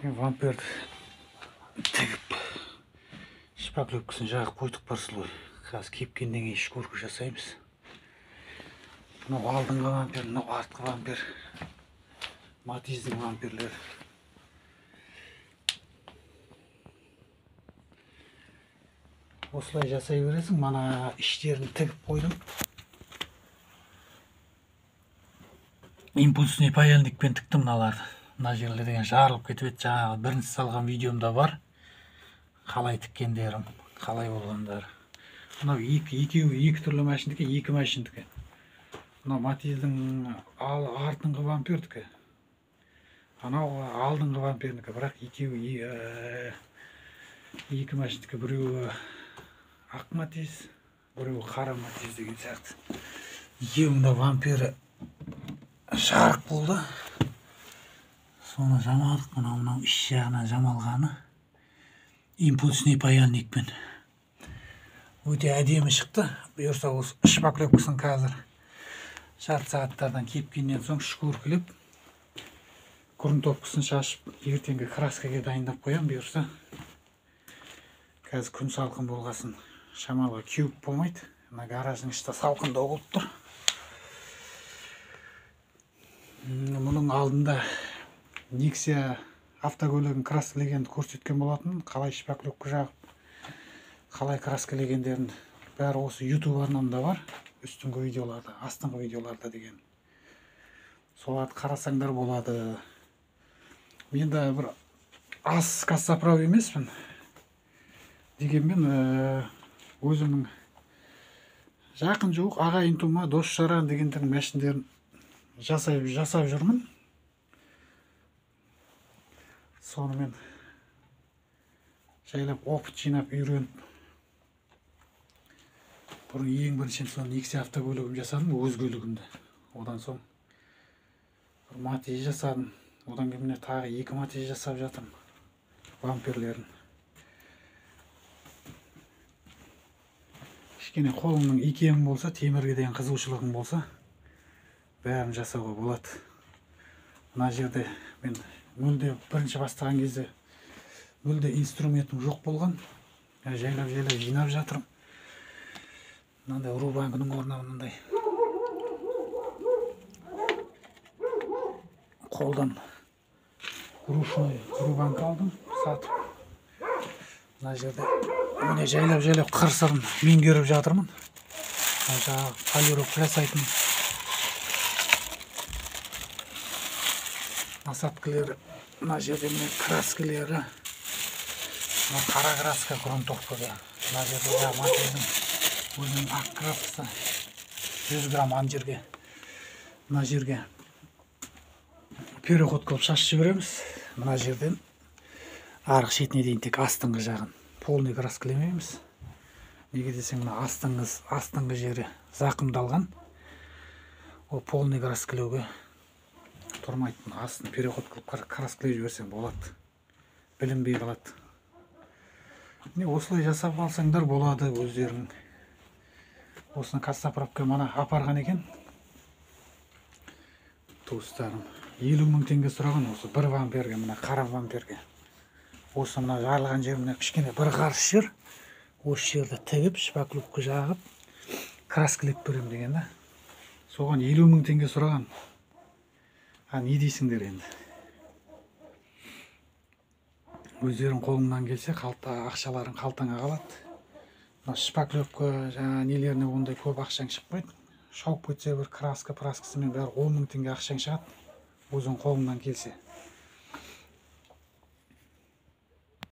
Вампирді тігіп шпаклевкасын жағып қойдық бар слой. Қазір кепкеннен кейін шкурка жасаймыз. Мынау алдыңғы вампир, мынау артқы вампир. Матиздің вампирлері. Осылай жасай бересің. Мана іштерін тігіп қойдым. Импульсный паяльникпен тіктім мыналарды. Мына жерлер деген жарылып кетіп еді. Жаңағы бірінші салған видеомда бар. Қалай тіккендерім, қалай болғандары. Мынау екі түрлі машиндікі, екі машиндікі. Мынау Матиздің артыңғы вампирдікі. Анау алдыңғы вампирдікі. Бірақ екі машиндікі. Біреуі ақ Матиз, біреуі қара Матиз деген сияқты. Екеуінің вампирі жарық болды. Соны жамадық. Мынау іш жағынан жамалғаны импульсный паяльникпен. Өте әдемі шықты. Бұйырса осы шпаклевкасын қазір жарты сағаттардан кепкеннен соң шкуркілеп, грунтовкасын шашып, ертеңгі краскаға дайындап қоям. Бұйырса қазір күн салқын болғасын шамалға кеуіп болмайды. Мына гараждың іші салқындау болып тұр. Мұның алдында Nexia автокөлігін краскілегенді көрсеткен болатын. Қалай шпаклевка жағып, қалай краскілегендерін бәрі осы YouTube арнамда бар. Үстіңгі видеоларда, астыңғы видеоларда деген. Соларды қарасаңдар болады. Мен де бір аз кассаправ емеспін. Дегенмен өзімнің жақын жуық ағайын тума, дос жаран дегендердің мәшіндерін жасап жүрмін. Сонымен жайлап опыт жинап үйреніп. Бұрын ең біріншіден соң Nexia автокөлігім жасадым, өз көлігімді. Одан соң Матиз жасадым. Одан кейін тағы екі Матиз жасап жатырмын. Вампирлерін. Кішкене қолымның икемім болса, темірге деген қызығушылығым болса, бәрін жасауға болады. Мына жерде мен мүлде бірінші бастаған кезде мүлде инструментім жоқ болған. Жайлап жинап жатырмын. Мынандай рубанкының орнына мынандай қолдан ручной рубанка алдым, сатып. Мына жерде міне жайлап қыр-сырын меңгеріп жатырмын. Жаңағы полировка жасайтын насадкілері, мына жерде міне краскілері, мына қара краска грунтовкаға, мына жерде Матиздің өзінің ақ краскасы 100 грамм ан жерге, мына жерге переход қылып шашып жібереміз. Мына жерден арғы шетіне дейін тек астыңғы жағын полный краскілемейміз. Неге десең, мына астыңғы жері зақымдалған. Ол полный краскілеуге тұрмайтын. Астын переход қылып краскілеп жіберсең болады. Білінбей қалады. Осылай жасап алсаңдар болады өздерің. Осыны кассаправка мана апарған екен. Туыстарым 50 000 теңге сұраған осы бір вампирге, мына қара вампирге. Осы мына жарылған жеріне кішкене бір қарыс жер. Осы жерді тігіп, шпаклевка жағып, краскілеп берем деген да. Соған 50 000 теңге сұраған. Не дейсіңдер енді? Өздерің қолыңнан келсе, ақшаларын қалтаңа қалады. Шпаклевка нелеріне ондай көп ақшаң шықпайды. Шауып кетсе бір краскасымен бәрі 10 000 теңге ақшаң шығады. Өзің қолыңнан келсе.